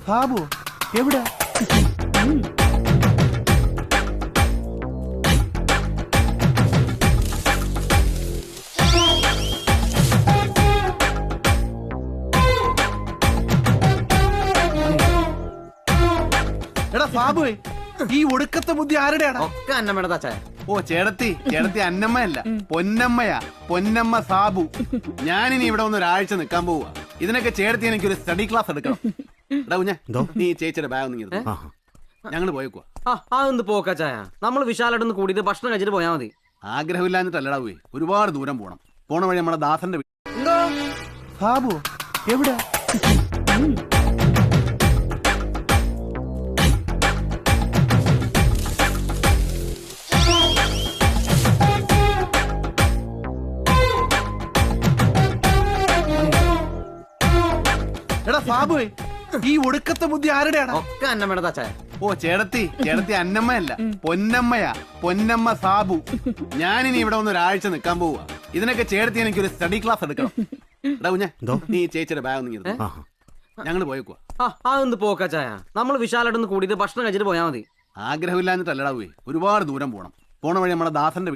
സാബു എവിടെ? എടാ സാബു, ഈ ഒടുക്കത്തെ ബുദ്ധി ആരുടെയാണ്? ഒക്കെ അന്നമ്മയുടെ താച്ചായ. ഓ ചേടത്തി അന്നമ്മയല്ല, പൊന്നമ്മയാ. പൊന്നമ്മ സാബു. ഞാനിനി ഇവിടെ ഒന്ന് ഒരാഴ്ച നിൽക്കാൻ പോവുക. ഇതിനൊക്കെ ചേടത്തി എനിക്കൊരു സ്റ്റഡി ക്ലാസ് എടുക്കണം. എടാ കുഞ്ഞ, നീ ചേച്ചിയുടെ ബാഗ് ഒന്നും ഞങ്ങള് പോയേക്കുവാ. അതൊന്ന് പോക്കാച്ചായ. നമ്മൾ വിശാലായിട്ടൊന്ന് കൂടിയിട്ട് ഭക്ഷണം കഴിച്ചിട്ട് പോയാൽ മതി. ആഗ്രഹമില്ലാഞ്ഞിട്ടല്ലടാ പോയി, ഒരുപാട് ദൂരം പോണം. പോണ വഴി നമ്മുടെ ദാസന്റെ എന്തോ സാബു എവിടെ? എടാ സാബു, ഈ ഒടുക്കത്തെ ബുദ്ധി ആരുടെയാണ്? ഒക്കെ അന്നമ്മയുടെ താച്ചായ. ഓ ചേടത്തി അന്നമ്മയല്ല, പൊന്നമ്മയാ. പൊന്നമ്മ സാബു. ഞാനിനി ഇവിടെ ഒന്ന് ഒരാഴ്ച നിൽക്കാൻ പോവുക. ഇതിനൊക്കെ ചേടത്തി എനിക്കൊരു സ്റ്റഡി ക്ലാസ് എടുക്കണം. എടാ കുഞ്ഞ, നീ ചേച്ചിയുടെ ബാഗ് ഒന്നും ഞങ്ങള് പോയേക്കുവാ. അതൊന്ന് പോക്കാച്ചായ. നമ്മൾ വിശാലായിട്ടൊന്ന് കൂടിയിട്ട് ഭക്ഷണം കഴിച്ചിട്ട് പോയാൽ മതി. ആഗ്രഹമില്ലാഞ്ഞിട്ടല്ലടാ പോയി, ഒരുപാട് ദൂരം പോണം. പോണ വഴി നമ്മുടെ ദാസന്റെ